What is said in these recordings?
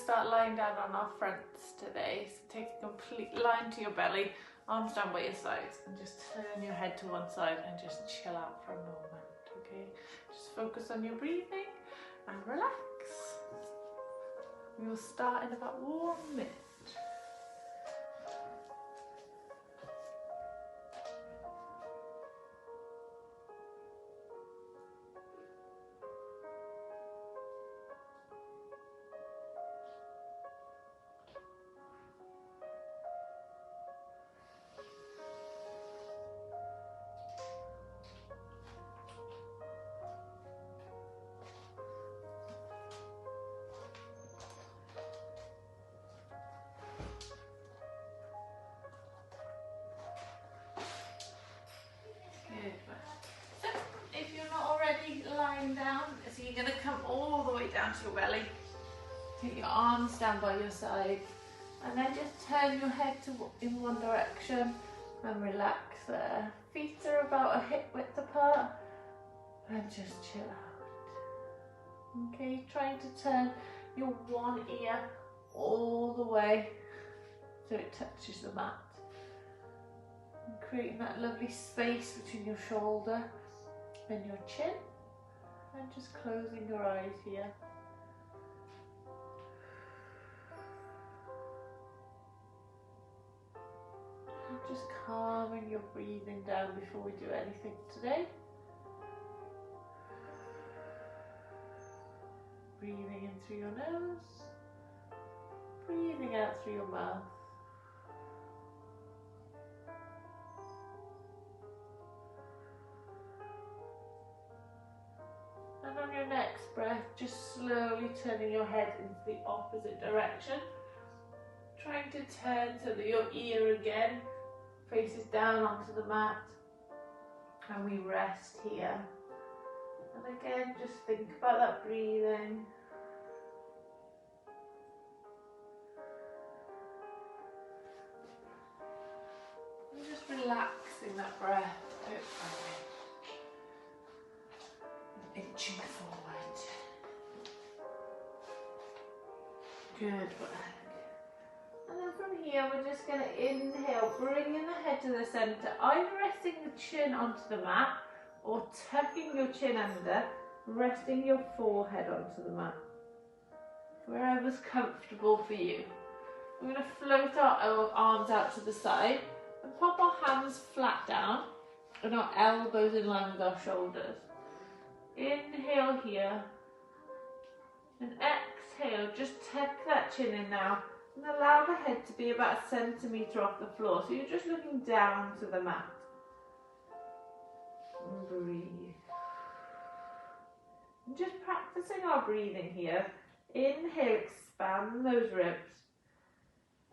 start lying down on our fronts today. So take a complete line to your belly, arms down by your sides, and just turn your head to one side and just chill out for a moment, okay? Just focus on your breathing and relax. We will start in about 1 minute. So, if you're not already lying down, so you're going to come all the way down to your belly, take your arms down by your side, and then just turn your head in one direction and relax there. Feet are about a hip width apart, and just chill out. Okay, trying to turn your one ear all the way so it touches the mat. And creating that lovely space between your shoulder and your chin, and just closing your eyes here. And just calming your breathing down before we do anything today. Breathing in through your nose, breathing out through your mouth. And on your next breath, just slowly turning your head into the opposite direction. Trying to turn so that your ear again faces down onto the mat. And we rest here. And again, just think about that breathing. And just relaxing that breath. Inching forward. Good work. And then from here we're just going to inhale, bringing the head to the centre, either resting the chin onto the mat or tucking your chin under, resting your forehead onto the mat. Wherever's comfortable for you. We're going to float our arms out to the side and pop our hands flat down and our elbows in line with our shoulders. Inhale here, and exhale, just tuck that chin in now, and allow the head to be about 1 centimetre off the floor, so you're just looking down to the mat. And breathe. And just practicing our breathing here. Inhale, expand those ribs.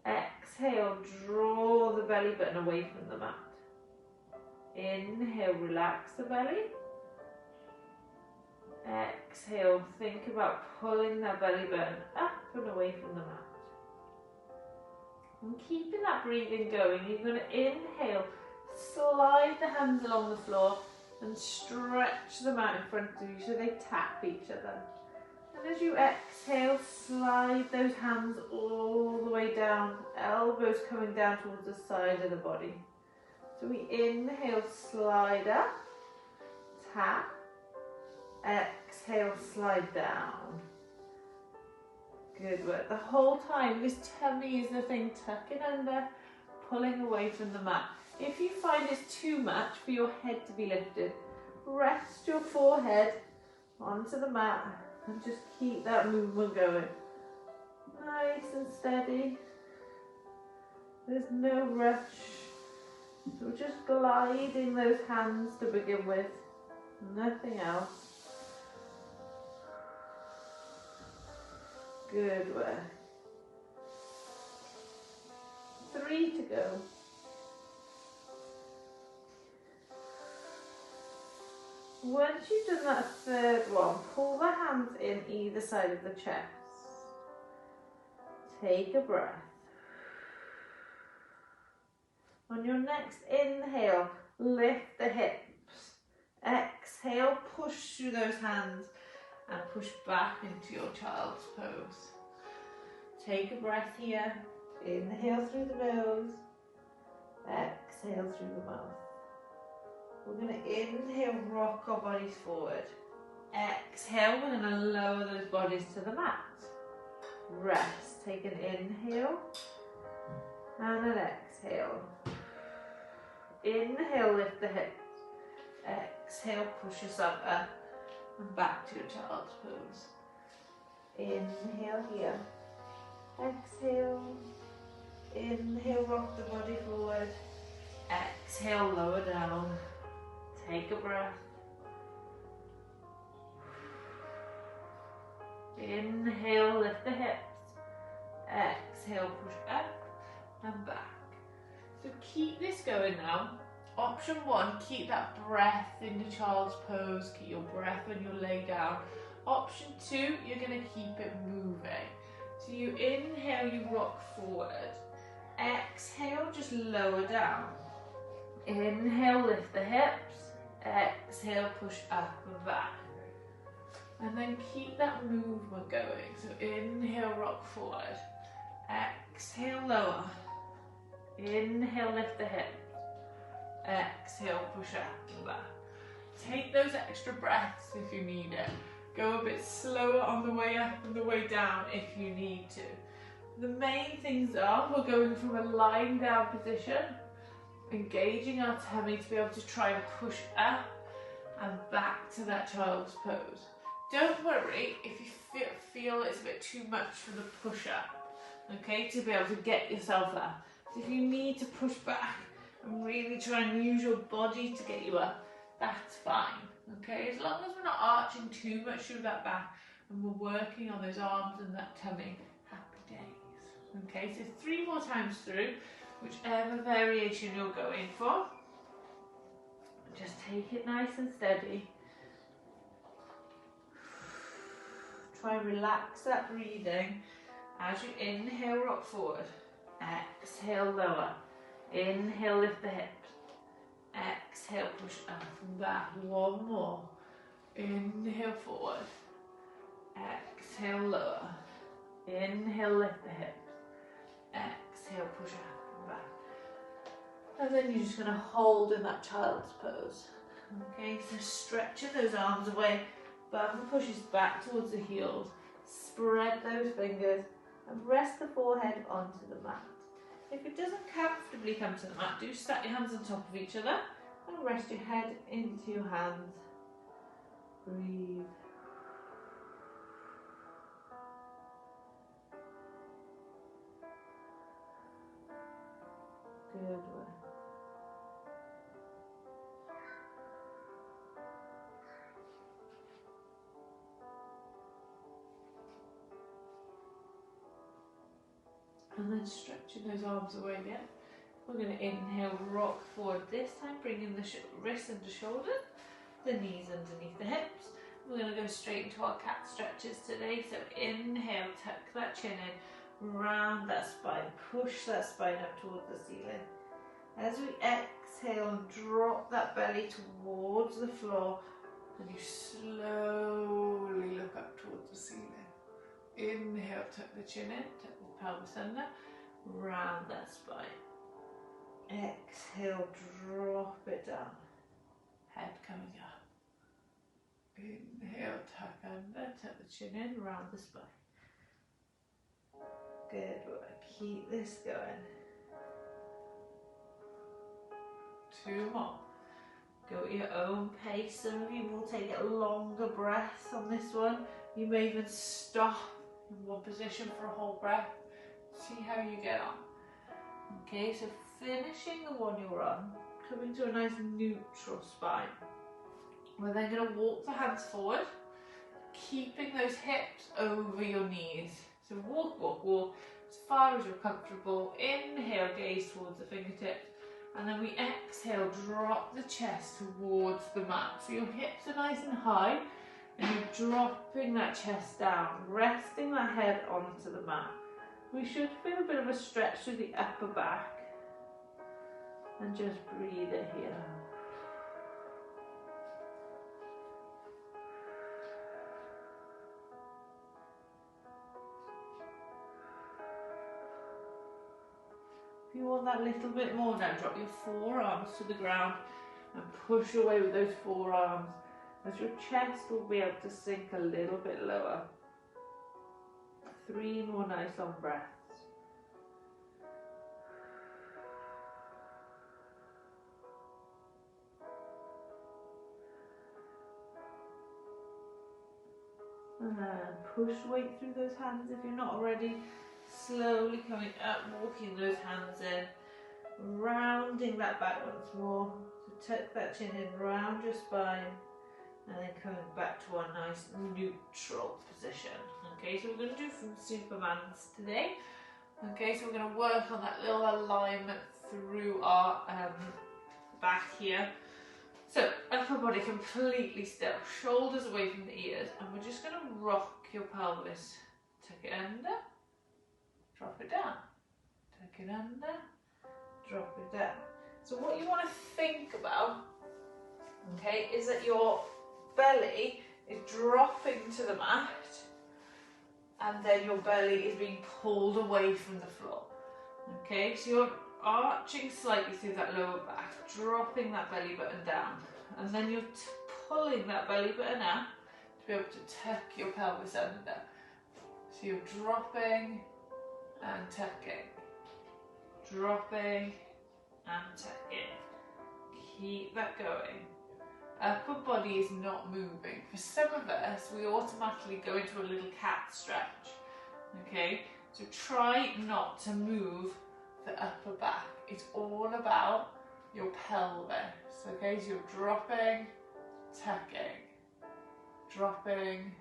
Exhale, draw the belly button away from the mat. Inhale, relax the belly. Exhale, think about pulling that belly button up and away from the mat. And keeping that breathing going, you're going to inhale, slide the hands along the floor and stretch them out in front of you so they tap each other. And as you exhale, slide those hands all the way down, elbows coming down towards the side of the body. So we inhale, slide up, tap. Exhale, slide down. Good work. The whole time, this tummy is the thing tucking under, pulling away from the mat. If you find it's too much for your head to be lifted, rest your forehead onto the mat and just keep that movement going. Nice and steady. There's no rush. So we're just gliding those hands to begin with. Nothing else. Good work. 3 to go. Once you've done that third one, pull the hands in either side of the chest. Take a breath. On your next inhale, lift the hips. Exhale, push through those hands and push back into your child's pose. take a breath here. Inhale through the nose, exhale through the mouth. We're going to inhale, rock our bodies forward. Exhale, we're going to lower those bodies to the mat. Rest, take an inhale and an exhale. Inhale, lift the hips. Exhale, push yourself up and back to your child's pose. Inhale here. Exhale. Inhale, rock the body forward. Exhale, lower down. Take a breath. Inhale, lift the hips. Exhale, push up and back. So keep this going now. Option 1, keep that breath in the child's pose. Keep your breath when you lay down. Option 2, you're going to keep it moving. So you inhale, you rock forward. Exhale, just lower down. Inhale, lift the hips. Exhale, push up and back. And then keep that movement going. So inhale, rock forward. Exhale, lower. Inhale, lift the hips. Exhale, push up and back. Take those extra breaths if you need it. Go a bit slower on the way up and the way down if you need to. The main things are, we're going from a lying down position, engaging our tummy to be able to try and push up and back to that child's pose. Don't worry if you feel it's a bit too much for the push up, okay, to be able to get yourself up. So if you need to push back and really try and use your body to get you up, that's fine, okay? As long as we're not arching too much through that back and we're working on those arms and that tummy, happy days. Okay, so 3 more times through, whichever variation you're going for. Just take it nice and steady. Try and relax that breathing as you inhale, rock forward. Exhale, lower. Inhale, lift the hips. Exhale, push up and back. 1 more. Inhale, forward. Exhale, lower. Inhale, lift the hips. Exhale, push up and back. And then you're just going to hold in that child's pose. Okay, so stretching those arms away. Bum pushes back towards the heels. Spread those fingers and rest the forehead onto the mat. If it doesn't comfortably come to the mat, do stack your hands on top of each other and rest your head into your hands. Breathe. Good work. And then stretching those arms away again. We're going to inhale, rock forward this time, bringing the wrists into shoulders, the knees underneath the hips. We're going to go straight into our cat stretches today. So inhale, tuck that chin in, round that spine, push that spine up towards the ceiling. As we exhale, drop that belly towards the floor and you slowly look up towards the ceiling. Inhale, tuck the chin in, tuck the pelvis under, round that spine. Exhale, drop it down, head coming up. Inhale, tuck under, tuck the chin in, round the spine. Good work, keep this going. 2 more. Go at your own pace. Some of you will take longer breaths on this one. You may even stop in one position for a whole breath. See how you get on. Okay, so finishing the one you're on, coming to a nice neutral spine. We're then going to walk the hands forward, keeping those hips over your knees. So walk, walk, walk as far as you're comfortable. Inhale, gaze towards the fingertips. And then we exhale, drop the chest towards the mat. So your hips are nice and high and you're dropping that chest down, resting that head onto the mat. We should feel a bit of a stretch through the upper back. And just breathe it here. you want that little bit more now, drop your forearms to the ground and push away with those forearms as your chest will be able to sink a little bit lower. 3 more nice long breaths. And push weight through those hands if you're not already. Slowly coming up, walking those hands in, rounding that back once more. So tuck that chin in, round your spine, and then coming back to our nice neutral position. Okay, so we're going to do some Supermans today. Okay, so we're going to work on that little alignment through our back here. So upper body completely still, shoulders away from the ears, and we're just going to rock your pelvis. Tuck it under, drop it down, tuck it under, drop it down. So what you want to think about, okay, is that your belly is dropping to the mat, and then your belly is being pulled away from the floor. Okay, so you're arching slightly through that lower back, dropping that belly button down, and then you're pulling that belly button out to be able to tuck your pelvis under. So you're dropping and tucking, dropping and tucking. Keep that going. Upper body is not moving. For some of us, we automatically go into a little cat stretch. Okay, so try not to move the upper back. It's all about your pelvis. Okay, so you're dropping, tucking, dropping,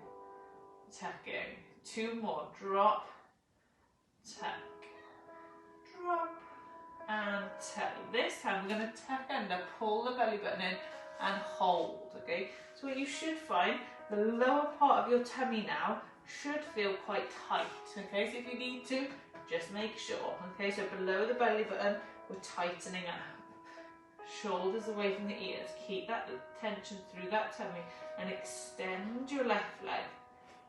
tucking. 2 more. Drop, tuck, drop, and tuck. This time we're going to tuck under, pull the belly button in, and hold. Okay, so what you should find, the lower part of your tummy now should feel quite tight. Okay, so if you need to, just make sure. Okay, so below the belly button, we're tightening up. Shoulders away from the ears. Keep that tension through that tummy and extend your left leg.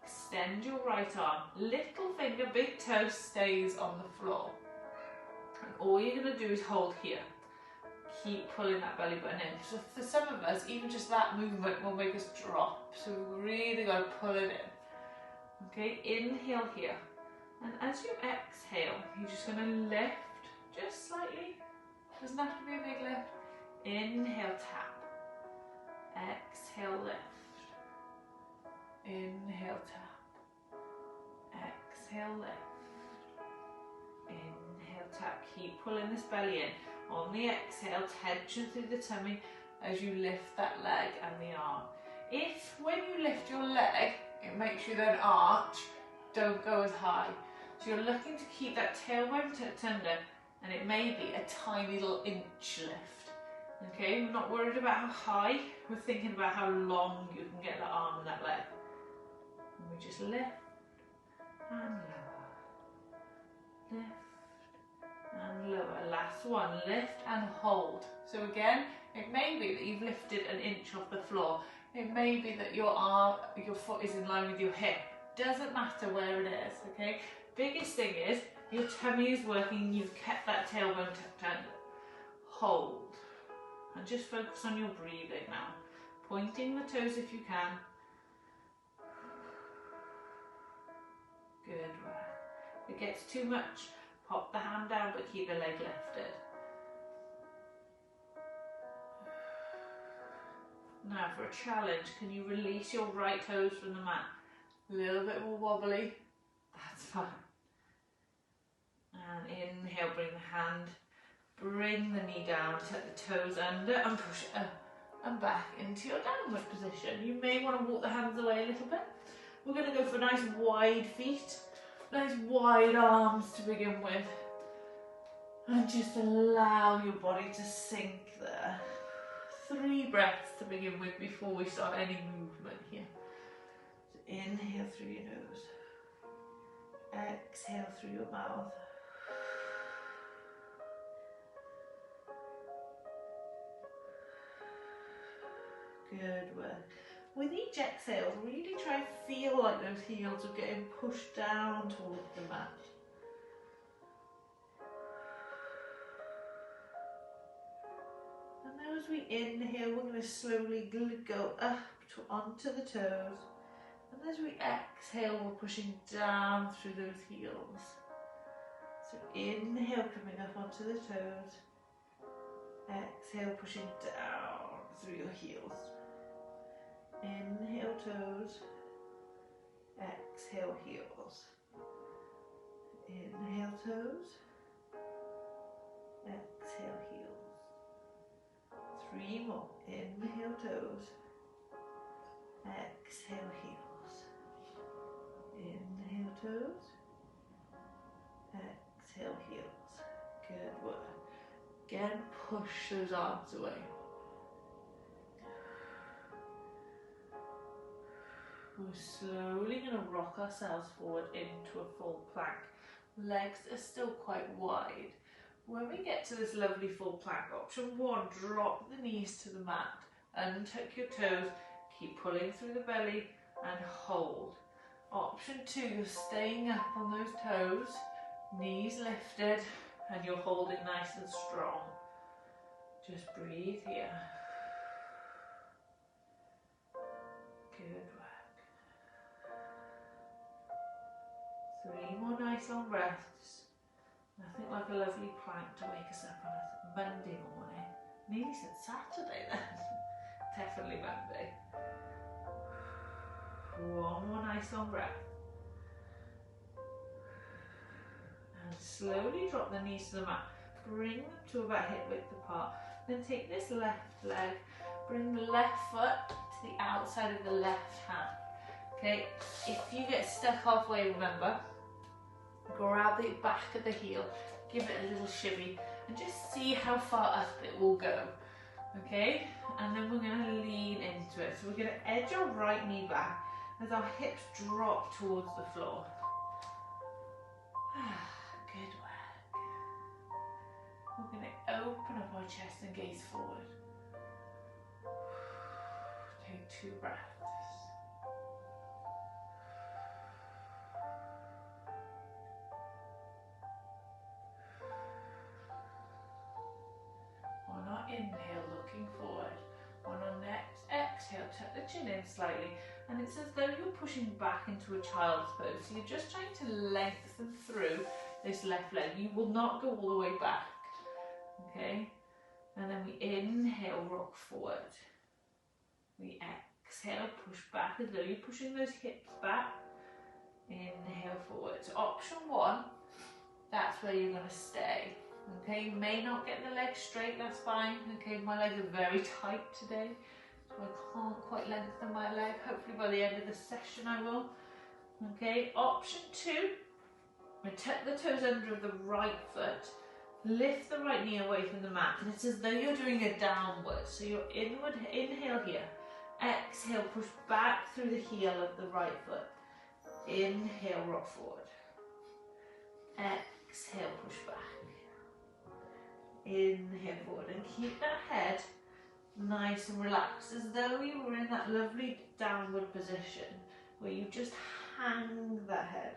Extend your right arm. Little finger, big toe stays on the floor. And all you're going to do is hold here. Keep pulling that belly button in. So for some of us, even just that movement will make us drop. So we've really got to pull it in. Okay, inhale here. And as you exhale, you're just going to lift just slightly. Doesn't have to be a big lift. Inhale, tap. Exhale, lift. Inhale, tap. Exhale, lift. Inhale, tap. Keep pulling this belly in. On the exhale, tension through the tummy as you lift that leg and the arm. If when you lift your leg, it makes you then arch, don't go as high. So you're looking to keep that tailbone tucked under, and it may be a tiny little inch lift. Okay, we're not worried about how high, we're thinking about how long you can get that arm and that leg. And we just lift and lower. Lift and lower. Last one, lift and hold. So again, it may be that you've lifted an inch off the floor. It may be that your foot is in line with your hip. Doesn't matter where it is, okay? Biggest thing is your tummy is working, you've kept that tailbone tucked under. Hold. And just focus on your breathing now. Pointing the toes if you can. Good work. If it gets too much, pop the hand down but keep the leg lifted. Now for a challenge, can you release your right toes from the mat? A little bit more wobbly, that's fine. And inhale, bring the hand, bring the knee down, tuck the toes under and push it up and back into your downward position. You may want to walk the hands away a little bit. We're going to go for nice wide feet, nice wide arms to begin with. And just allow your body to sink there. 3 breaths to begin with before we start any movement here. So inhale through your nose. Exhale through your mouth. Good work. With each exhale, really try and feel like those heels are getting pushed down towards the mat. we inhale, we're going to slowly go up to onto the toes. And as we exhale, we're pushing down through those heels. So inhale, coming up onto the toes. Exhale, pushing down through your heels. Inhale, toes. Exhale, heels. Inhale, toes. Exhale, heels. 3 more. Inhale, toes. Exhale, heels. Inhale, toes. Exhale, heels. Good work. Again, push those arms away. We're slowly going to rock ourselves forward into a full plank. Legs are still quite wide. When we get to this lovely full plank, option 1, drop the knees to the mat, untuck your toes, keep pulling through the belly and hold. Option 2, you're staying up on those toes, knees lifted, and you're holding nice and strong. Just breathe here. Good work. 3 more nice long breaths. Nothing like a lovely plank to wake us up on a Monday morning. Nearly said Saturday then. Definitely Monday. 1 more nice long breath. And slowly drop the knees to the mat. Bring them to about hip width apart. Then take this left leg, bring the left foot to the outside of the left hand. Okay, if you get stuck halfway, remember, grab the back of the heel, give it a little shimmy, and just see how far up it will go. Okay, and then we're going to lean into it. So we're going to edge our right knee back as our hips drop towards the floor. Good work. We're going to open up our chest and gaze forward. Take 2 breaths. On our inhale, looking forward. On our next exhale, tuck the chin in slightly. And it's as though you're pushing back into a child's pose. So you're just trying to lengthen through this left leg. You will not go all the way back. Okay? And then we inhale, rock forward. We exhale, push back as though you're pushing those hips back. Inhale forward. So option 1, that's where you're going to stay. Okay, you may not get the legs straight, that's fine. Okay, my legs are very tight today, so I can't quite lengthen my leg. Hopefully by the end of the session I will. Okay, option 2, I tuck the toes under the right foot, lift the right knee away from the mat, and it's as though you're doing a downward. So you're inward, inhale here, exhale, push back through the heel of the right foot. Inhale, rock forward. Exhale, push back. Inhale forward, and keep that head nice and relaxed, as though you were in that lovely downward position where you just hang that head.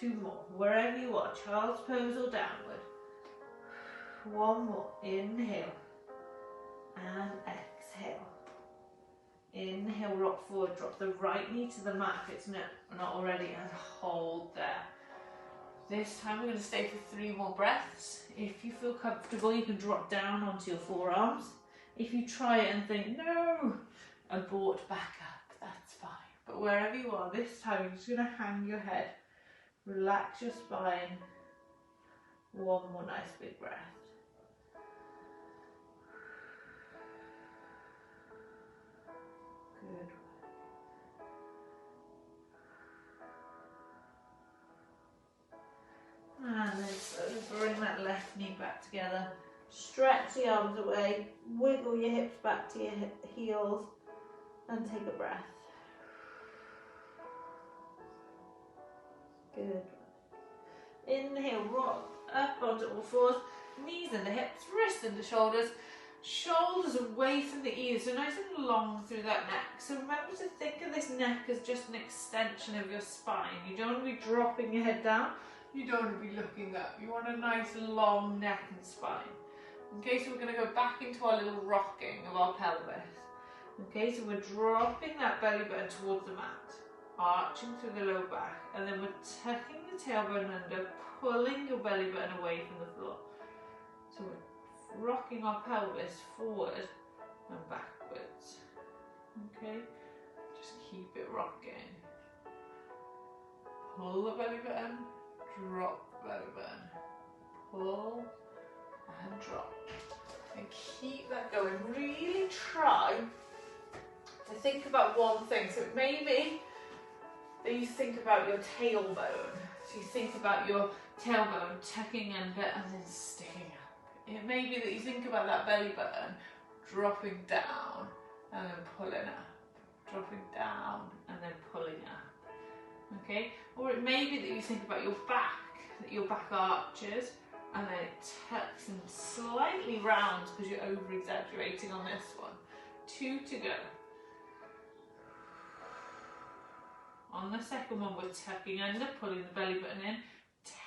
2 more, wherever you are, child's pose or downward. 1 more, inhale and exhale. Inhale, rock forward, drop the right knee to the mat if it's not already, and hold there. This time we're going to stay for 3 more breaths. If you feel comfortable, you can drop down onto your forearms. If you try it and think, no, abort back up, that's fine. But wherever you are, this time you're just going to hang your head. Relax your spine. 1 more nice big breath. Good. And then slowly bring that left knee back together. Stretch the arms away, wiggle your hips back to your heels, and take a breath. Good. Inhale, rock up onto all 4s, knees into hips, wrists into shoulders, shoulders away from the ears, so nice and long through that neck. So remember to think of this neck as just an extension of your spine. You don't want to be dropping your head down. You don't want to be looking up. You want a nice long neck and spine. Okay, so we're going to go back into our little rocking of our pelvis. Okay, so we're dropping that belly button towards the mat, arching through the low back, and then we're tucking the tailbone under, pulling your belly button away from the floor. So we're rocking our pelvis forward and backwards. Okay, just keep it rocking. Pull the belly button, drop the belly button, pull and drop. And keep that going. Really try to think about one thing. So maybe that you think about your tailbone. So you think about your tailbone tucking under and then sticking up. It may be that you think about that belly button dropping down and then pulling up. Dropping down and then pulling up. Okay? Or it may be that you think about your back, that your back arches and then it tucks and slightly rounds because you're over exaggerating on this one. 2 to go. On the second one, we're tucking under, pulling the belly button in,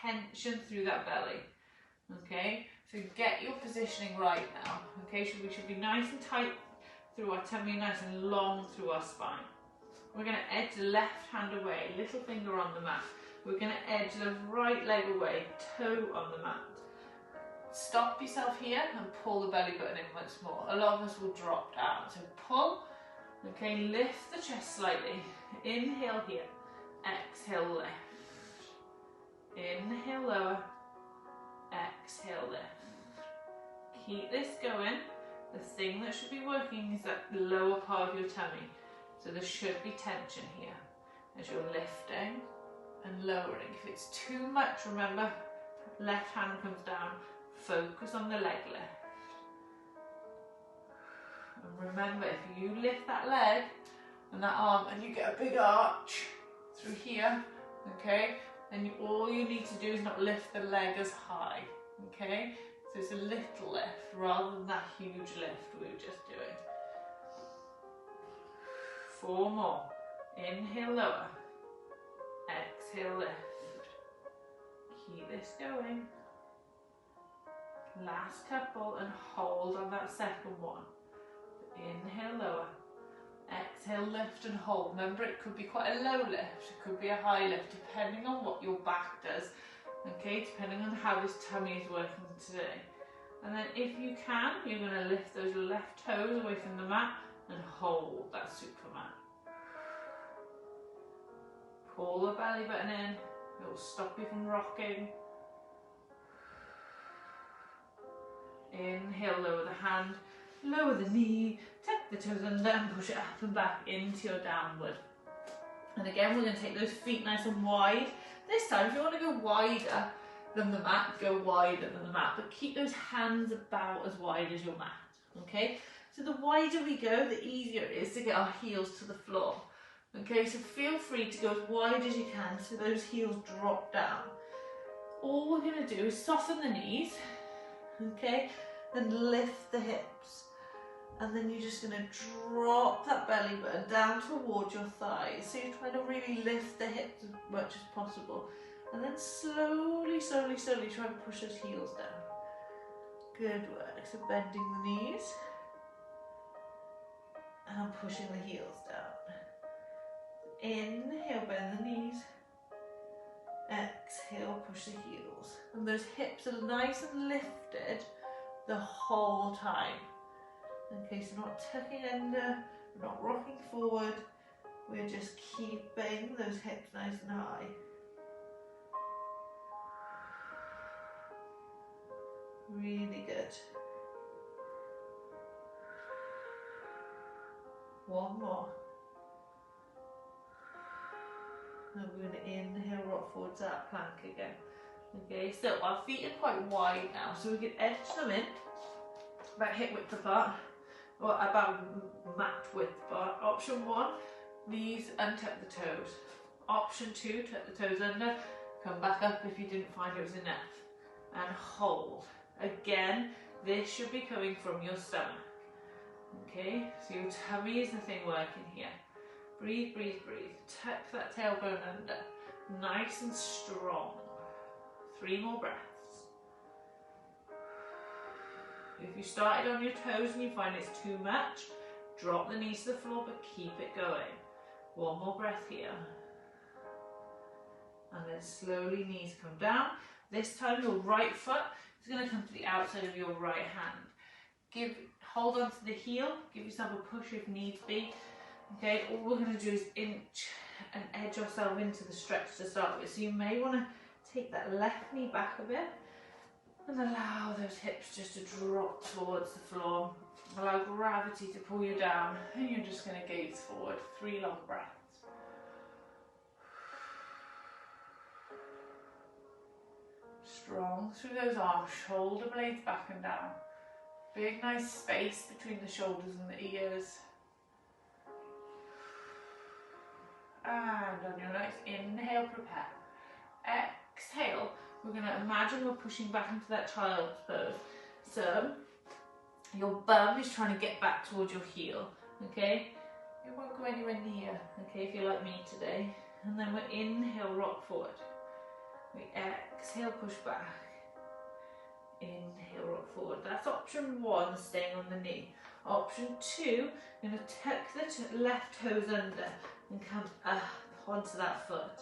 tension through that belly. Okay, so get your positioning right now. Okay, so we should be nice and tight through our tummy, nice and long through our spine. We're going to edge the left hand away, little finger on the mat. We're going to edge the right leg away, toe on the mat. Stop yourself here and pull the belly button in once more. A lot of us will drop down, so pull. Okay, lift the chest slightly. Inhale here, exhale lift. Inhale lower, exhale lift. Keep this going. The thing that should be working is that lower part of your tummy. So there should be tension here as you're lifting and lowering. If it's too much, remember, left hand comes down, focus on the leg lift. And remember, if you lift that leg and that arm and you get a big arch through here, okay, then all you need to do is not lift the leg as high, okay? So it's a little lift rather than that huge lift we were just doing. 4 more. Inhale lower, exhale lift. Keep this going. Last couple and hold on that second one. Inhale lower, exhale lift and hold. Remember, it could be quite a low lift, it could be a high lift depending on what your back does, okay, depending on how this tummy is working today. And then if you can, you're going to lift those left toes away from the mat and hold that Superman. Pull the belly button in, it will stop you from rocking. Inhale, lower the hand, lower the knee, tuck the toes under and push it up and back into your downward. And again, we're going to take those feet nice and wide. This time, if you want to go wider than the mat, go wider than the mat, but keep those hands about as wide as your mat, okay? So the wider we go, the easier it is to get our heels to the floor. Okay, so feel free to go as wide as you can so those heels drop down. All we're going to do is soften the knees, okay, then lift the hips. And then you're just going to drop that belly button down towards your thighs. So you're trying to really lift the hips as much as possible. And then slowly, slowly, slowly try and push those heels down. Good work. So bending the knees and pushing the heels down. Inhale, bend the knees. Exhale, push the heels. And those hips are nice and lifted the whole time. Okay, so not tucking under, we're not rocking forward, we're just keeping those hips nice and high. Really good. 1 more. And we're going to inhale, rock forward to that plank again. Okay, so our feet are quite wide now, so we can edge them in, about hip width apart, or about mat width apart. Option 1, knees untuck the toes. Option 2, tuck the toes under, come back up if you didn't find it was enough, and hold. Again, this should be coming from your stomach. Okay, so your tummy is the thing working here. Breathe, breathe, breathe. Tuck that tailbone under, nice and strong. 3 more breaths. If you started on your toes and you find it's too much, drop the knees to the floor, but keep it going. One more breath here. And then slowly knees come down. This time your right foot is going to come to the outside of your right hand. Hold on to the heel, give yourself a push if needs be. Okay, all we're going to do is inch and edge yourself into the stretch to start with. So you may want to take that left knee back a bit and allow those hips just to drop towards the floor. Allow gravity to pull you down, and you're just going to gaze forward. 3 long breaths. Strong through those arms, shoulder blades back and down. Big nice space between the shoulders and the ears. And on your next inhale, prepare. Exhale, we're going to imagine we're pushing back into that child's pose. So your bum is trying to get back towards your heel, okay? It won't go anywhere near, okay, if you're like me today. And then we inhale, rock forward. We exhale, push back. Inhale, rock forward. That's option 1, staying on the knee. Option 2, you're going to tuck the left toes under and come up onto that foot.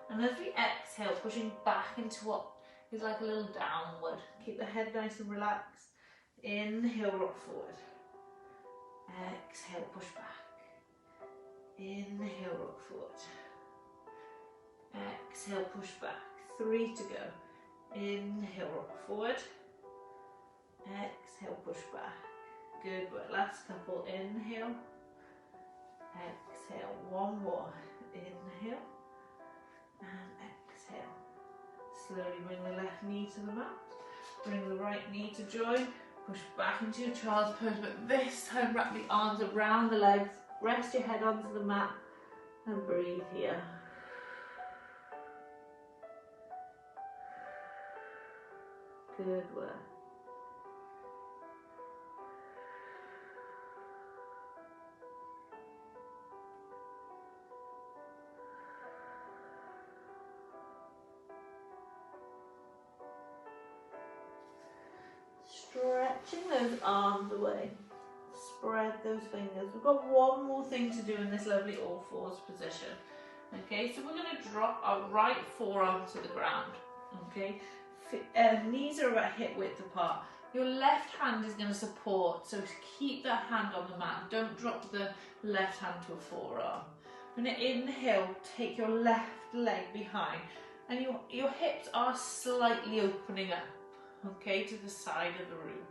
And as we exhale, pushing back into what is like a little downward. Keep the head nice and relaxed. Inhale, rock forward. Exhale, push back. Inhale, rock forward. Exhale, push back. 3 to go. Inhale, rock forward. Exhale, push back. Good work. Last couple. Inhale. Exhale. One more. Inhale. And exhale. Slowly bring the left knee to the mat. Bring the right knee to join. Push back into your child's pose, but this time wrap the arms around the legs. Rest your head onto the mat and breathe here. Good work. Stretching those arms away. Spread those fingers. We've got one more thing to do in this lovely all fours position. Okay, so we're going to drop our right forearm to the ground. Okay. Knees are about hip width apart. Your left hand is going to support, so keep that hand on the mat. Don't drop the left hand to a forearm. I'm going to inhale, take your left leg behind, and your hips are slightly opening up, okay, to the side of the room.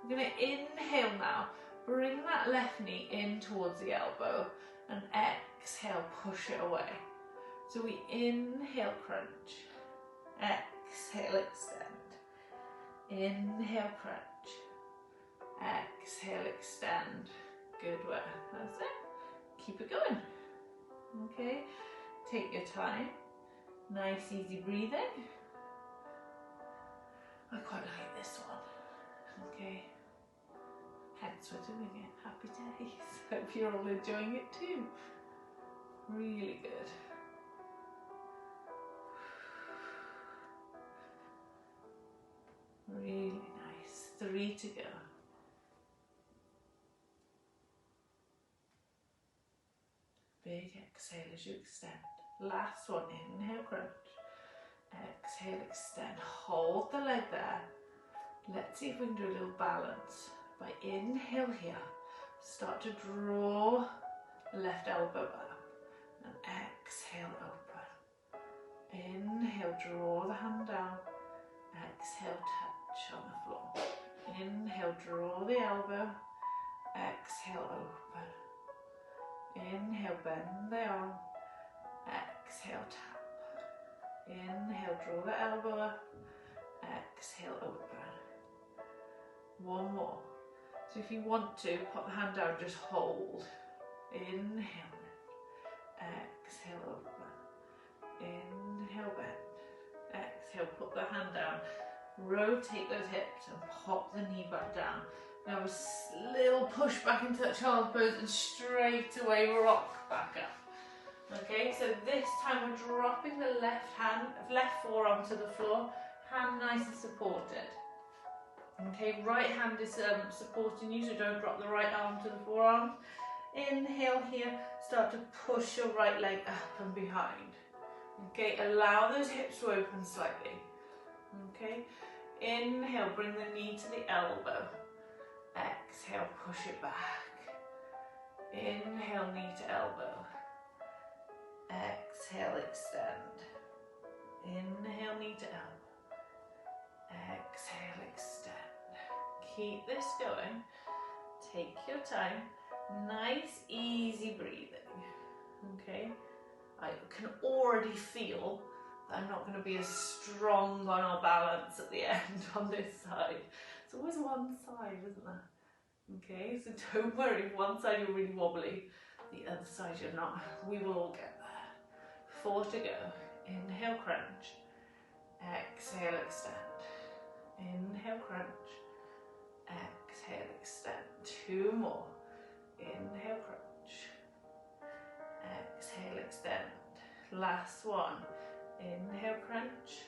I'm going to inhale now, bring that left knee in towards the elbow, and exhale, push it away. So we inhale, crunch. Exhale, extend. Inhale, crunch. Exhale, extend. Good work. That's it. Keep it going. Okay. Take your time. Nice, easy breathing. I quite like this one. Okay. Hence we're doing it. Happy days. Hope you're all enjoying it too. Really good. Really nice. 3 to go. Big exhale as you extend. Last one. Inhale, crunch. Exhale, extend. Hold the leg there. Let's see if we can do a little balance. By inhale here, start to draw the left elbow up. And exhale, open. Inhale, draw the hand down. Exhale, touch on the floor. Inhale, draw the elbow. Exhale, open. Inhale, bend the arm. Exhale, tap. Inhale, draw the elbow up. Exhale, open. One more. So if you want to, put the hand down, just hold. Inhale, lift. Exhale, open. Inhale, bend. Exhale, put the hand down. Rotate those hips and pop the knee back down. Now a little push back into that child's pose and straight away rock back up. Okay, so this time we're dropping the left forearm to the floor, hand nice and supported. Okay, right hand is supporting you, so don't drop the right arm to the forearm. Inhale here, start to push your right leg up and behind. Okay, allow those hips to open slightly. Okay, inhale, bring the knee to the elbow. Exhale, push it back. Inhale, knee to elbow. Exhale, extend. Inhale, knee to elbow. Exhale, extend. Keep this going. Take your time. Nice, easy breathing. Okay, I can already feel that I'm not going to be as strong on our balance at the end on this side. It's always one side, isn't there? Okay, so don't worry, if one side you're really wobbly, the other side you're not. We will all get there. 4 to go. Inhale, crunch. Exhale, extend. Inhale, crunch. Exhale, extend. 2 more. Inhale, crunch. Exhale, extend. Last one. Inhale, crunch.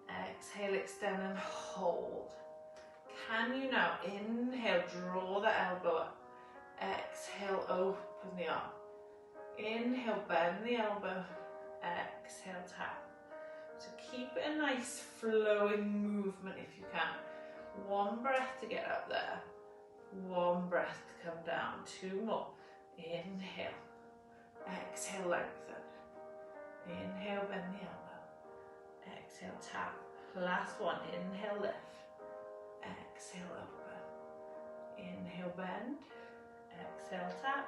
Exhale, extend and hold. Can you now inhale, draw the elbow up. Exhale, open the arm. Inhale, bend the elbow. Exhale, tap. So keep it a nice flowing movement if you can. 1 breath to get up there. 1 breath to come down. 2 more. Inhale. Exhale, lengthen. Inhale, bend the elbow. Exhale, tap. Last one. Inhale, lift. Exhale, open. Inhale, bend. Exhale, tap.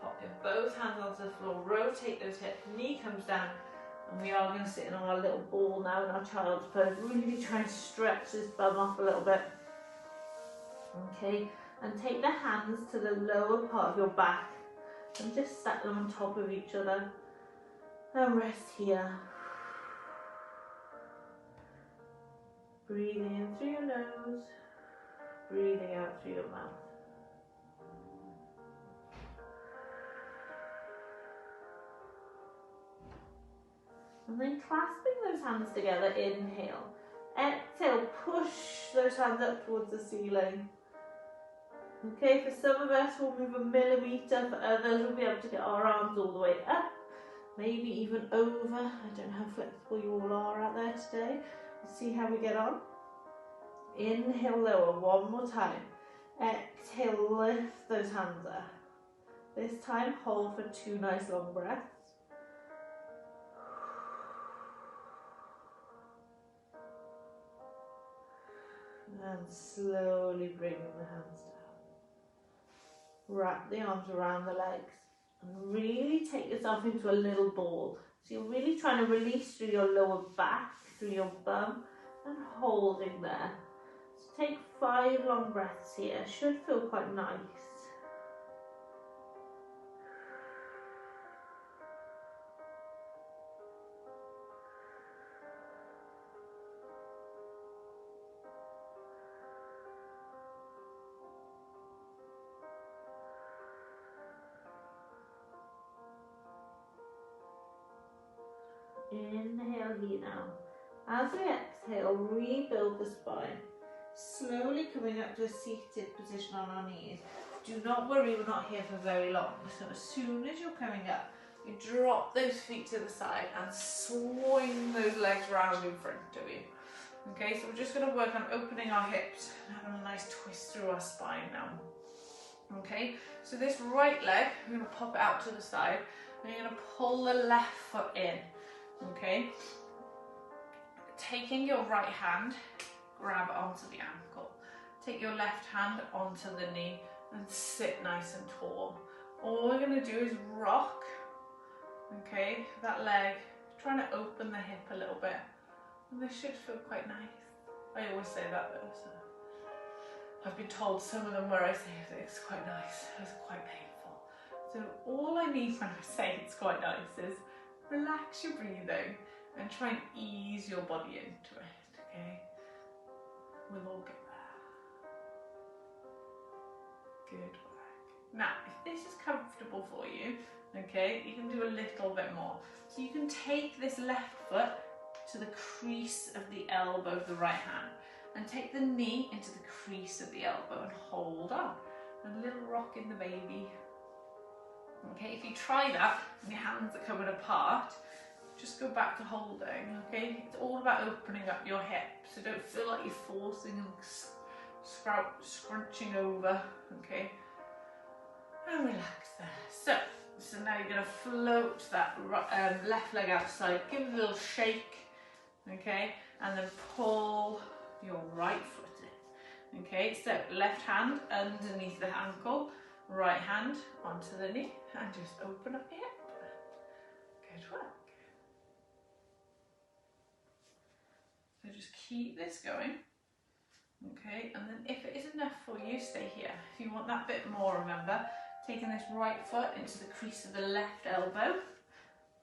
Pop your both hands onto the floor. Rotate those hips. Knee comes down. And we are going to sit in our little ball now in our child's pose. Really try and stretch this bum off a little bit. Okay, and take the hands to the lower part of your back and just stack them on top of each other. And rest here. Breathing in through your nose, breathing out through your mouth. And then clasping those hands together, inhale. Exhale, push those hands up towards the ceiling. Okay, for some of us we'll move 1 millimetre, for others we'll be able to get our arms all the way up, maybe even over. I don't know how flexible you all are out there today. Let's see how we get on. Inhale, lower, 1 more time. Exhale, lift those hands up. This time hold for 2 nice long breaths. And slowly bring the hands down. Wrap the arms around the legs and really take yourself into a little ball. So you're really trying to release through your lower back, through your bum, and holding there. So take 5 long breaths here. Should feel quite nice. Inhale here now. As we exhale, rebuild the spine. Slowly coming up to a seated position on our knees. Do not worry, we're not here for very long. So as soon as you're coming up, you drop those feet to the side and swing those legs round in front of you. Okay, so we're just going to work on opening our hips and having a nice twist through our spine now. Okay, so this right leg, we're going to pop it out to the side and you're going to pull the left foot in. Okay, taking your right hand, grab onto the ankle. Take your left hand onto the knee and sit nice and tall. All we're going to do is rock, okay, that leg, trying to open the hip a little bit. And this should feel quite nice. I always say that though, so I've been told some of them where I say it's quite nice, it's quite painful. So all I need when I say it's quite nice is relax your breathing and try and ease your body into it, okay? We'll all get there. Good work. Now, if this is comfortable for you, okay, you can do a little bit more. So you can take this left foot to the crease of the elbow of the right hand and take the knee into the crease of the elbow and hold on. A little rock in the baby. Okay, if you try that and your hands are coming apart, just go back to holding, okay? It's all about opening up your hips, so don't feel like you're forcing and scrunching over, okay? And relax there. So now you're going to float that left leg outside, give it a little shake, okay? And then pull your right foot in, okay? So left hand underneath the ankle, right hand onto the knee, and just open up your hip. Good work. So just keep this going, okay, and then if it is enough for you, stay here. If you want that bit more, remember, taking this right foot into the crease of the left elbow,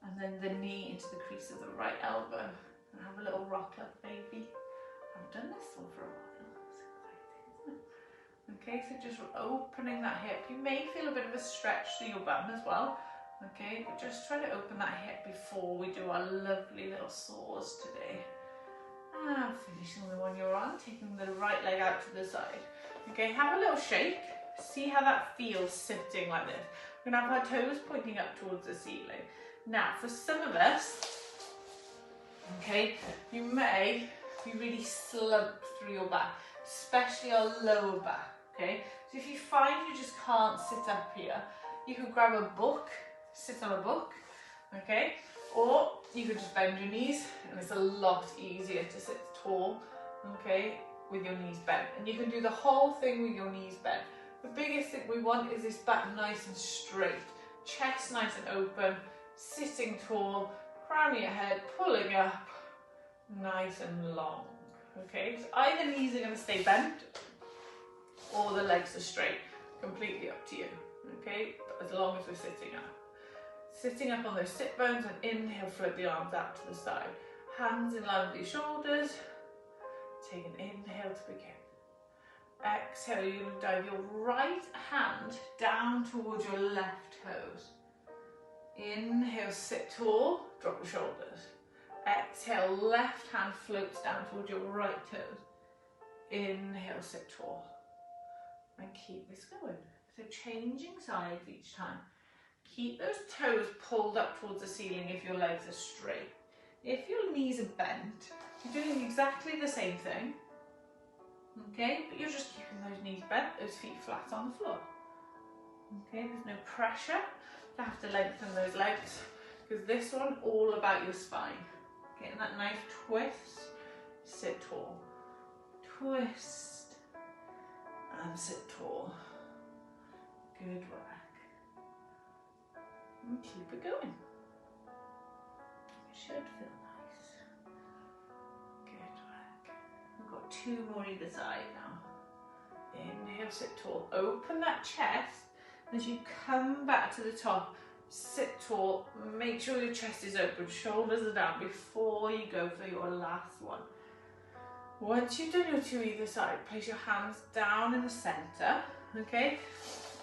and then the knee into the crease of the right elbow, and have a little rock up, baby. I haven't done this one for a while, it's exciting, isn't it? Okay, so just opening that hip. You may feel a bit of a stretch through your bum as well, okay, but just try to open that hip before we do our lovely little saws today. Finishing the one you're on, taking the right leg out to the side. Okay, have a little shake. See how that feels sitting like this. We're going to have our toes pointing up towards the ceiling. Now, for some of us, okay, you may be really slumped through your back, especially our lower back, okay? So if you find you just can't sit up here, you could grab a book, sit on a book, okay? Or you could just bend your knees, and it's a lot easier to sit tall, okay, with your knees bent. And you can do the whole thing with your knees bent. The biggest thing we want is this back nice and straight, chest nice and open, sitting tall, crown your head, pulling up, nice and long, okay? So either knees are going to stay bent, or the legs are straight, completely up to you, okay, as long as we're sitting up. Sitting up on those sit bones, and inhale, float the arms out to the side. Hands in line with your shoulders. Take an inhale to begin. Exhale, you're going to dive your right hand down towards your left toes. Inhale, sit tall, drop your shoulders. Exhale, left hand floats down towards your right toes. Inhale, sit tall. And keep this going. So changing sides each time. Keep those toes pulled up towards the ceiling if your legs are straight. If your knees are bent, you're doing exactly the same thing, okay? But you're just keeping those knees bent, those feet flat on the floor. Okay, there's no pressure to have to lengthen those legs, because this one all about your spine. Getting that nice twist, sit tall. Twist, and sit tall. Good work. And keep it going. It should feel nice. Good work. We've got two more either side now. Inhale, sit tall. Open that chest as you come back to the top. Sit tall. Make sure your chest is open. Shoulders are down before you go for your last one. Once you've done your two either side, place your hands down in the center. Okay?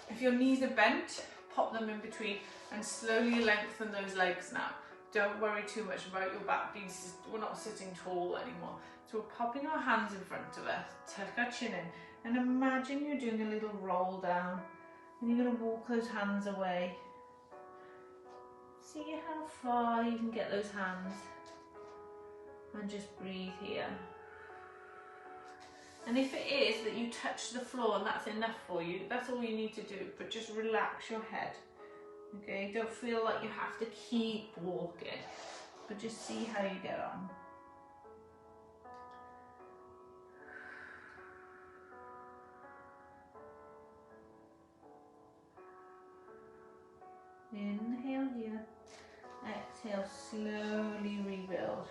If your knees are bent, pop them in between and slowly lengthen those legs now. Don't worry too much about your back being, we're not sitting tall anymore. So we're popping our hands in front of us, tuck our chin in, and imagine you're doing a little roll down. And you're going to walk those hands away. See how far you can get those hands. And just breathe here. And if it is that you touch the floor and that's enough for you, that's all you need to do. But just relax your head. Okay, don't feel like you have to keep walking, but just see how you get on. Inhale here, exhale, slowly rebuild.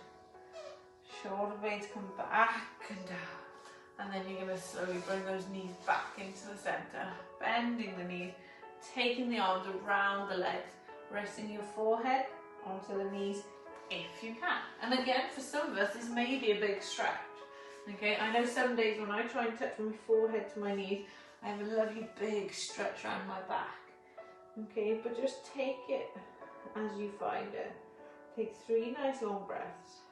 Shoulder blades come back and down, and then you're going to slowly bring those knees back into the center, bending the knees, taking the arms around the legs, resting your forehead onto the knees if you can. And again, for some of us, this may be a big stretch. Okay, I know some days when I try and touch my forehead to my knees, I have a lovely big stretch around my back. Okay, but just take it as you find it. Take 3 nice long breaths.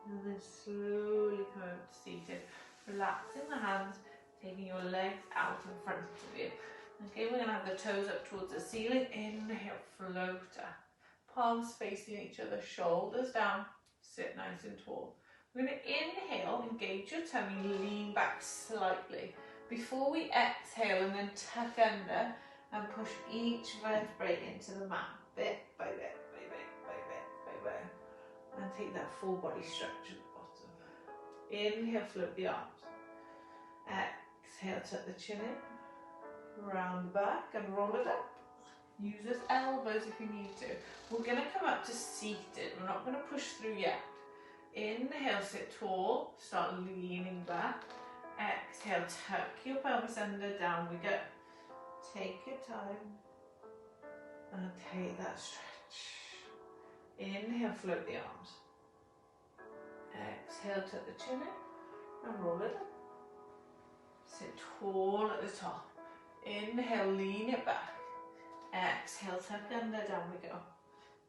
And then slowly come over to seated. Relaxing the hands, taking your legs out in front of you. Okay, we're going to have the toes up towards the ceiling. Inhale, float up. Palms facing each other, shoulders down. Sit nice and tall. We're going to inhale, engage your tummy, lean back slightly. Before we exhale, and then tuck under and push each vertebrae into the mat. Bit by bit, by bit, by bit, by bit. And take that full body stretch at the bottom. Inhale, float the arms. Exhale, tuck the chin in. Round the back and roll it up. Use those elbows if you need to. We're going to come up to seated. We're not going to push through yet. Inhale, sit tall. Start leaning back. Exhale, tuck your pelvis under. Down we go. Take your time. And take that stretch. Inhale, float the arms. Exhale, tuck the chin in. And roll it up. Sit tall at the top. Inhale, lean it back. Exhale, tuck under, down we go.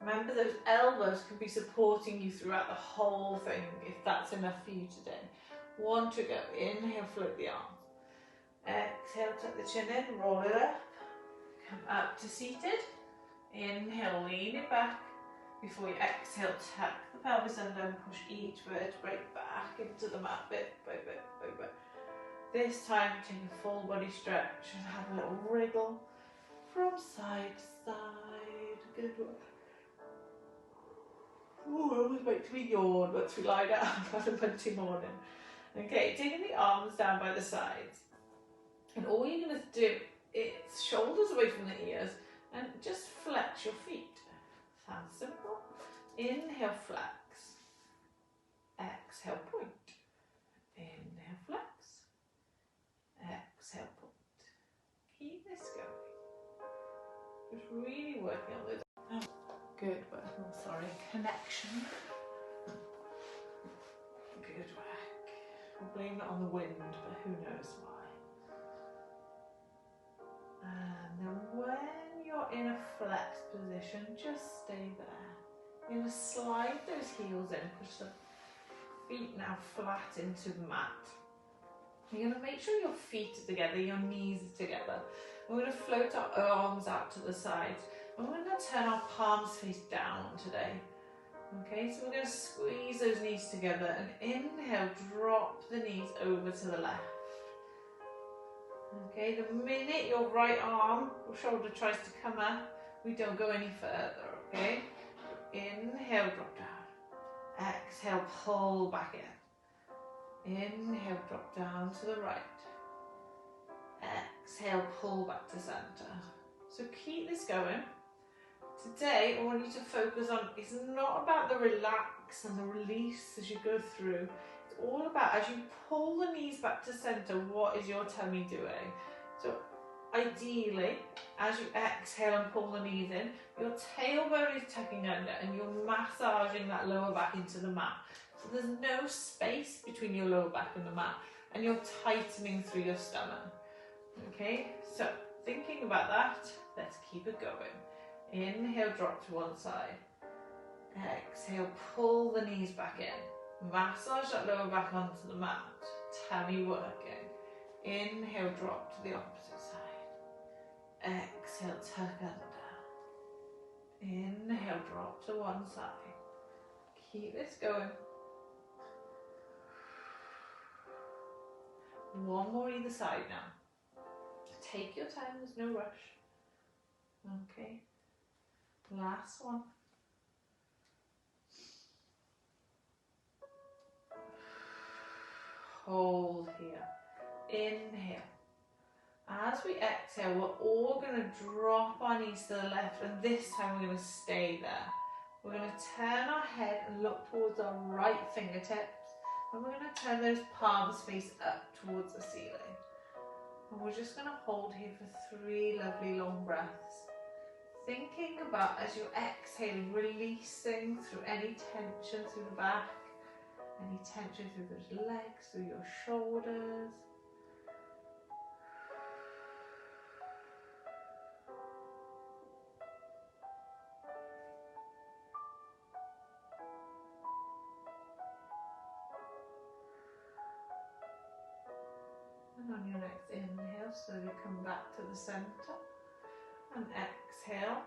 Remember, those elbows can be supporting you throughout the whole thing if that's enough for you today. 1 to go. Inhale, float the arms. Exhale, tuck the chin in, roll it up. Come up to seated. Inhale, lean it back. Before you exhale, tuck the pelvis under and push each vertebrae back into the mat bit by bit by bit. This time, take a full body stretch and have a little wriggle from side to side. Good work. Ooh, I always wait till we yawn once we lie down. I've had a Monday morning. Okay, taking the arms down by the sides. And all you're going to do is shoulders away from the ears and just flex your feet. Sounds simple. Inhale, flex. Exhale, point. Inhale, flex. Exhale, point. Keep this going. Just really working on this. Oh, good work. Oh, sorry. Connection. Good work. We'll blame it on the wind, but who knows why. And then when you're in a flex position, just stay there. You're going to slide those heels in, push the feet now flat into the mat. You're going to make sure your feet are together, your knees are together. We're going to float our arms out to the sides. And we're going to turn our palms face down today. Okay, so we're going to squeeze those knees together and inhale, drop the knees over to the left. Okay, the minute your right arm or shoulder tries to come up, we don't go any further, okay? Inhale, drop down. Exhale, pull back in. Inhale, drop down to the right. Exhale, pull back to center. So keep this going. Today, I want you to focus on, it's not about the relax and the release as you go through. It's all about, as you pull the knees back to center, what is your tummy doing? So ideally, as you exhale and pull the knees in, your tailbone is tucking under and you're massaging that lower back into the mat. So there's no space between your lower back and the mat, and you're tightening through your stomach. Okay, so thinking about that, let's keep it going. Inhale, drop to one side. Exhale, pull the knees back in. Massage that lower back onto the mat. Tummy working. Inhale, drop to the opposite side. Exhale, tuck under. Inhale, drop to one side. Keep this going. One more either side now. Take your time, there's no rush. Okay. Last one. Hold here. Inhale. As we exhale, we're all going to drop our knees to the left, and this time we're going to stay there. We're going to turn our head and look towards our right fingertips, and we're going to turn those palms face up towards the ceiling. And we're just going to hold here for 3 lovely long breaths. Thinking about, as you're exhaling, releasing through any tension through the back, any tension through those legs, through your shoulders. And on your next inhale, slowly come back to the center. And exhale,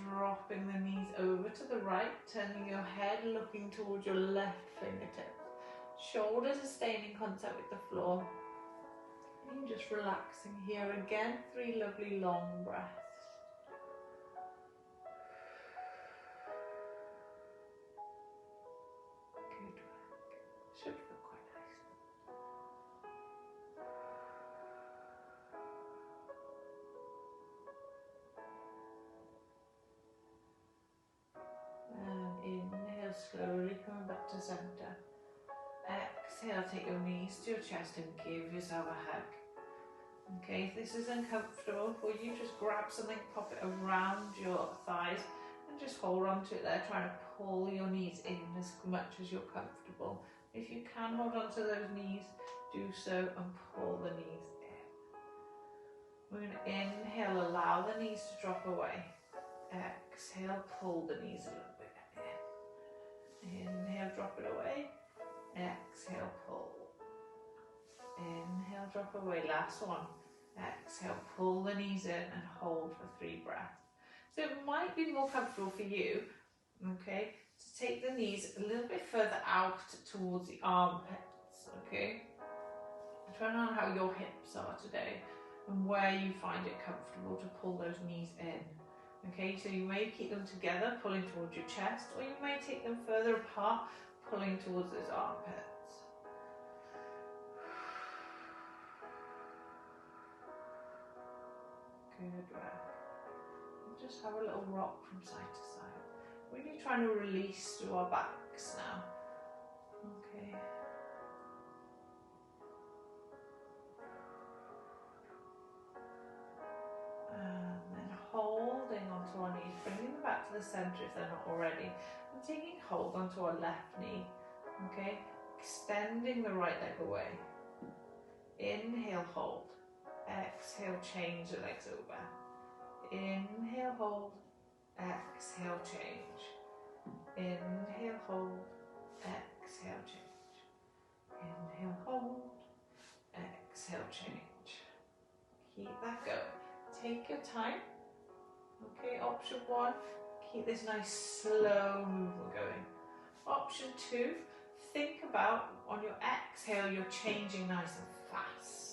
dropping the knees over to the right, turning your head, looking towards your left fingertips. Shoulders are staying in contact with the floor. And just relaxing here again, 3 lovely long breaths. Good work. Should feel quite nice. And inhale, slowly coming back to center. Exhale, take your knees to your chest and give yourself a hug. Okay, if this is uncomfortable for you, just grab something, pop it around your thighs and just hold on to it there, trying to pull your knees in as much as you're comfortable. If you can hold on to those knees, do so and pull the knees in. We're going to inhale, allow the knees to drop away. Exhale, pull the knees a little bit in. Inhale, drop it away. Exhale, pull. Inhale, drop away. Last one. Exhale, pull the knees in and hold for 3 breaths. So it might be more comfortable for you, okay, to take the knees a little bit further out towards the armpits, okay? Depending on how your hips are today and where you find it comfortable to pull those knees in. Okay, so you may keep them together, pulling towards your chest, or you may take them further apart, pulling towards those armpits. Good work. Just have a little rock from side to side. Really trying to release through our backs now. Okay. And then holding onto our knees, bringing them back to the center if they're not already, and taking hold onto our left knee. Okay, extending the right leg away. Inhale, hold. Exhale, change the legs over. Inhale, hold. Exhale, change. Inhale, hold. Exhale, change. Inhale, hold. Exhale, change. Keep that going. Take your time. Okay, option 1, keep this nice slow movement going. Option 2, think about on your exhale, you're changing nice and fast.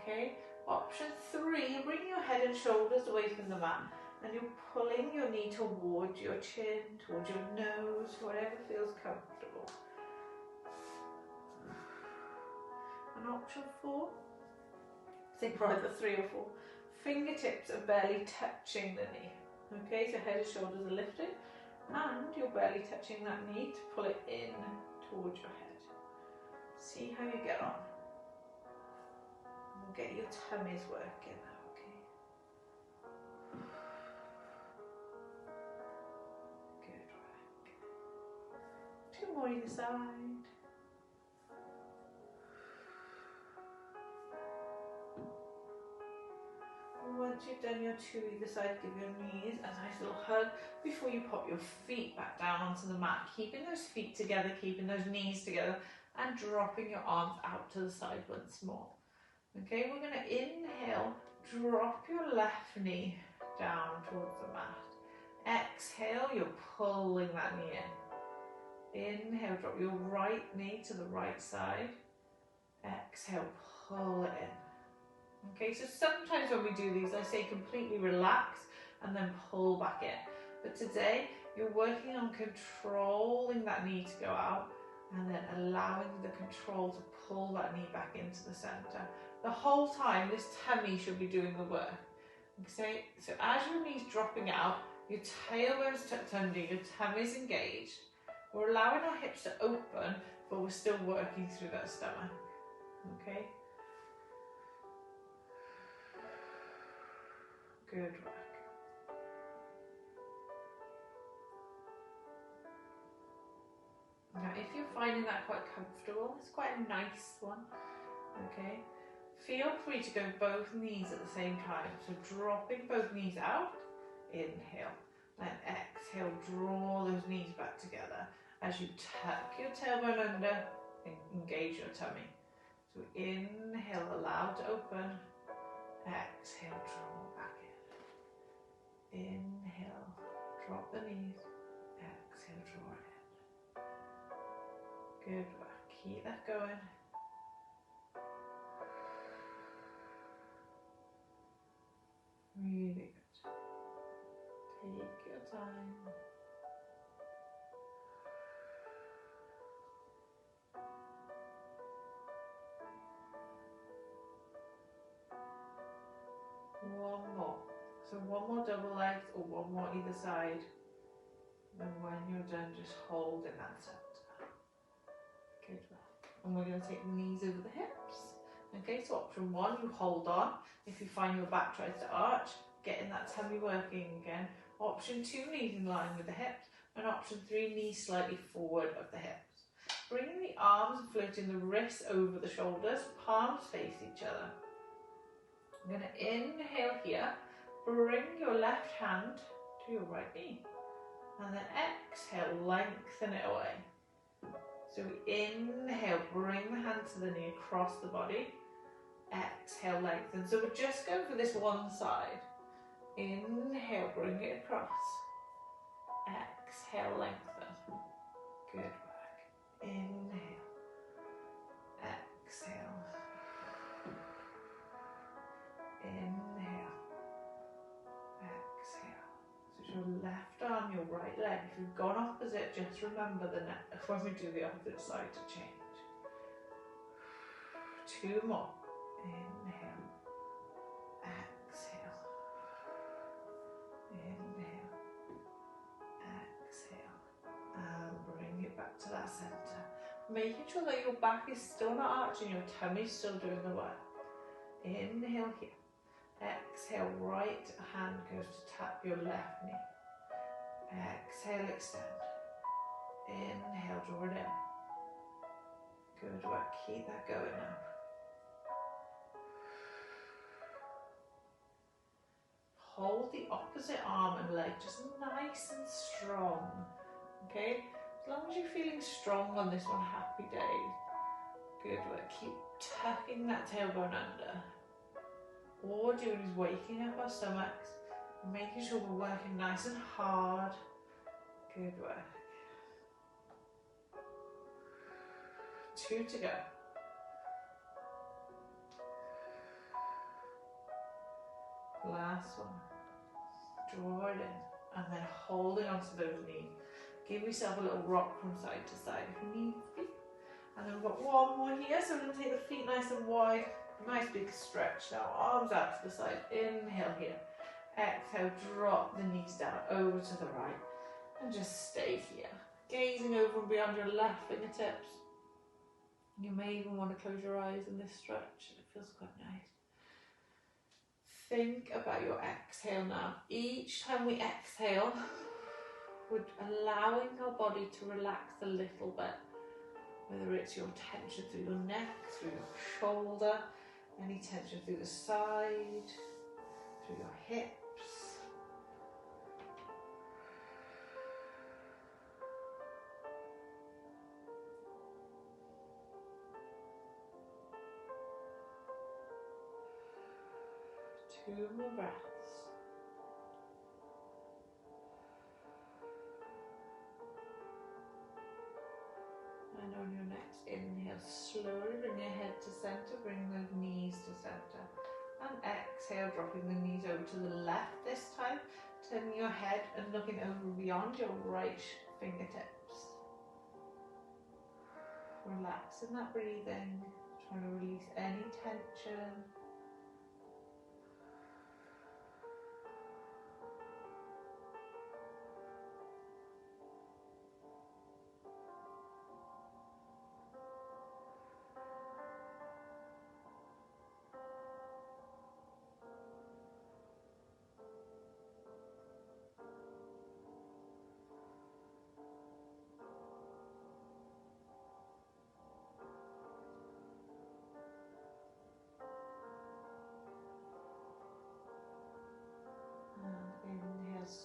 Okay, option 3, bring your head and shoulders away from the mat and you're pulling your knee towards your chin, towards your nose, whatever feels comfortable. And option 4, think for either 3 or 4, fingertips are barely touching the knee. Okay, so head and shoulders are lifted and you're barely touching that knee to pull it in towards your head. See how you get on. We'll get your tummies working now, okay? Good work. 2 more either side. Once you've done your 2 either side, give your knees a nice little hug before you pop your feet back down onto the mat, keeping those feet together, keeping those knees together, and dropping your arms out to the side once more. Okay, we're going to inhale, drop your left knee down towards the mat. Exhale, you're pulling that knee in. Inhale, drop your right knee to the right side. Exhale, pull it in. Okay, so sometimes when we do these, I say completely relax and then pull back in. But today, you're working on controlling that knee to go out and then allowing the control to pull that knee back into the center. The whole time, this tummy should be doing the work. Okay, so as your knee's dropping out, your tailbone's tucked under, your tummy's engaged. We're allowing our hips to open, but we're still working through that stomach. Okay? Good work. Now, if you're finding that quite comfortable, it's quite a nice one, okay? Feel free to go both knees at the same time. So dropping both knees out, inhale, then exhale, draw those knees back together. As you tuck your tailbone under, engage your tummy. So inhale, allow to open. Exhale, draw back in. Inhale, drop the knees. Exhale, draw in. Good work. Keep that going. Really good. Take your time. One more. So one more double legs or one more either side. And when you're done, just hold in that center. Good work. And we're going to take the knees over the hips. Okay, so option one, you hold on. If you find your back tries to arch, getting that tummy working again. Option two, knees in line with the hips. And option three, knees slightly forward of the hips. Bringing the arms and floating the wrists over the shoulders, palms face each other. I'm going to inhale here, bring your left hand to your right knee. And then exhale, lengthen it away. So we inhale, bring the hand to the knee across the body. Exhale, lengthen. So we're just going for this one side. Inhale, bring it across. Exhale, lengthen. Good work. Inhale. Exhale. Inhale. Exhale. So it's your left arm, your right leg. If you've gone opposite, just remember the next when we do the opposite side to change. Two more. Inhale. Exhale. Inhale. Exhale. And bring it back to that center. Making sure that your back is still not arching, your tummy is still doing the work. Inhale here. Exhale, right hand goes to tap your left knee. Exhale, extend. Inhale, draw it in. Good work, keep that going now. Hold the opposite arm and leg just nice and strong. Okay? As long as you're feeling strong on this one, happy days. Good work. Keep tucking that tailbone under. All we're doing is waking up our stomachs, making sure we're working nice and hard. Good work. 2 to go. Last one. Draw it in and then holding onto those knees. Give yourself a little rock from side to side if you need to. And then we've got one more here, so we're going to take the feet nice and wide. Nice big stretch now, arms out to the side. Inhale here. Exhale, drop the knees down over to the right. And just stay here. Gazing over and beyond your left fingertips. You may even want to close your eyes in this stretch. It feels quite nice. Think about your exhale now. Each time we exhale, we're allowing our body to relax a little bit. Whether it's your tension through your neck, through your shoulder, any tension through the side, through your hips. Two more breaths. And on your next inhale, slowly bring your head to center, bring those knees to center. And exhale, dropping the knees over to the left this time, turning your head and looking over beyond your right fingertips. Relaxing that breathing, trying to release any tension.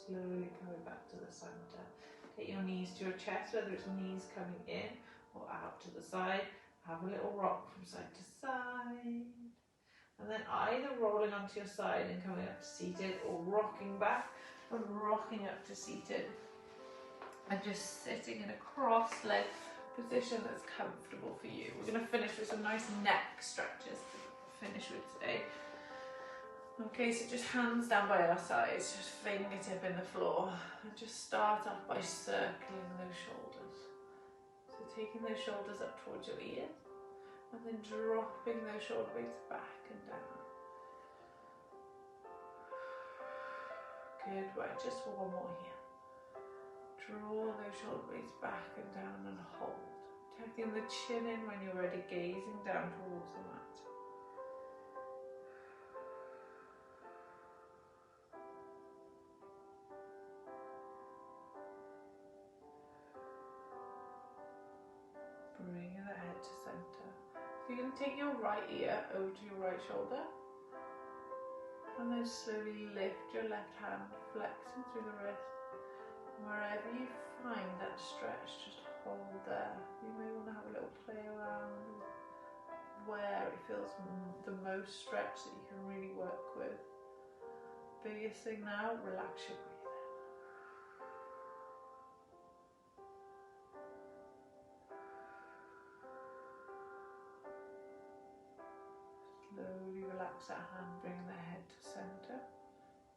Slowly coming back to the center. Take your knees to your chest, whether it's knees coming in or out to the side. Have a little rock from side to side. And then either rolling onto your side and coming up to seated, or rocking back and rocking up to seated. And just sitting in a cross-legged position that's comfortable for you. We're going to finish with some nice neck stretches to finish with today. Okay, so just hands down by our sides, just fingertip in the floor, and just start off by circling those shoulders. So taking those shoulders up towards your ears, and then dropping those shoulder blades back and down. Good work, just one more here. Draw those shoulder blades back and down and hold. Tucking the chin in when you're ready, gazing down towards the mat. Bringing the head to center. So you're going to take your right ear over to your right shoulder. And then slowly lift your left hand, flexing through the wrist. Wherever you find that stretch, just hold there. You may want to have a little play around where it feels the most stretch that you can really work with. Biggest thing now, relax your breathing. Slowly relax that hand, bring the head to center.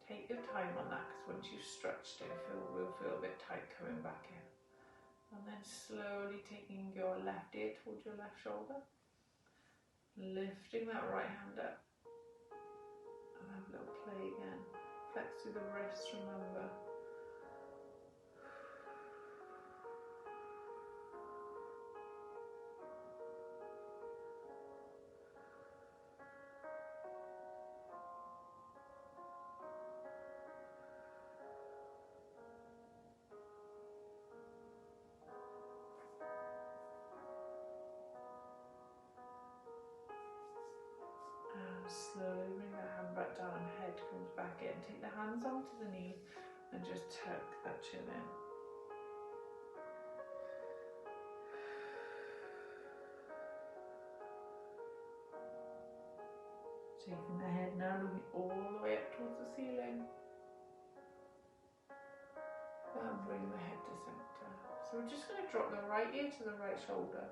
Take your time on that, because once you've stretched it, will feel a bit tight coming back in. And then slowly taking your left ear towards your left shoulder. Lifting that right hand up. And have a little play again. Flex through the wrists, remember. Slowly bring the hand back down, head comes back in. Take the hands onto the knees and just tuck that chin in. Taking the head now, looking all the way up towards the ceiling. And bring the head to center. So we're just going to drop the right ear to the right shoulder.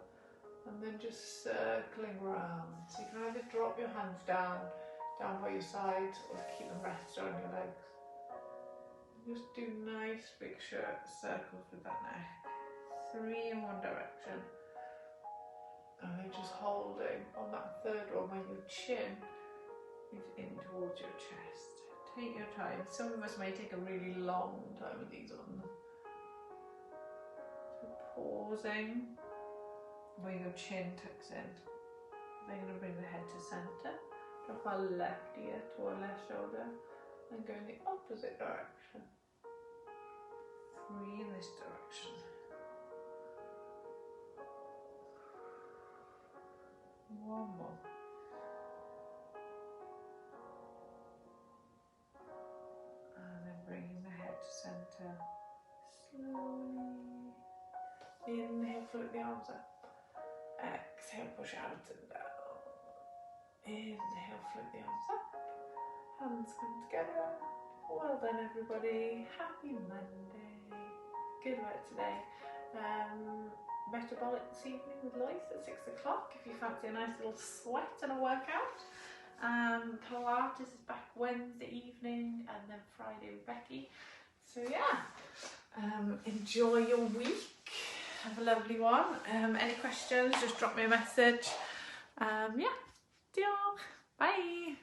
And then just circling round. So you can either drop your hands down by your sides, or keep them rested on your legs. Just do nice big circles with that neck. 3 in one direction. And then just holding on that third one when your chin is in towards your chest. Take your time. Some of us may take a really long time with these on. So pausing where your chin tucks in. Then you're going to bring the head to center. Drop our left ear to our left shoulder. And go in the opposite direction. 3 in this direction. 1 more. And then bringing the head to center. Slowly. Inhale, float the arms up. Exhale, push out and down. Inhale, float the arms up. Hands come together. Well done, everybody. Happy Monday. Good work today. Metabolic this evening with Lois at 6 o'clock if you fancy a nice little sweat and a workout. Pilates is back Wednesday evening, and then Friday with Becky. So yeah, enjoy your week. Have a lovely one. Any questions, just drop me a message. Yeah, diolch. Bye.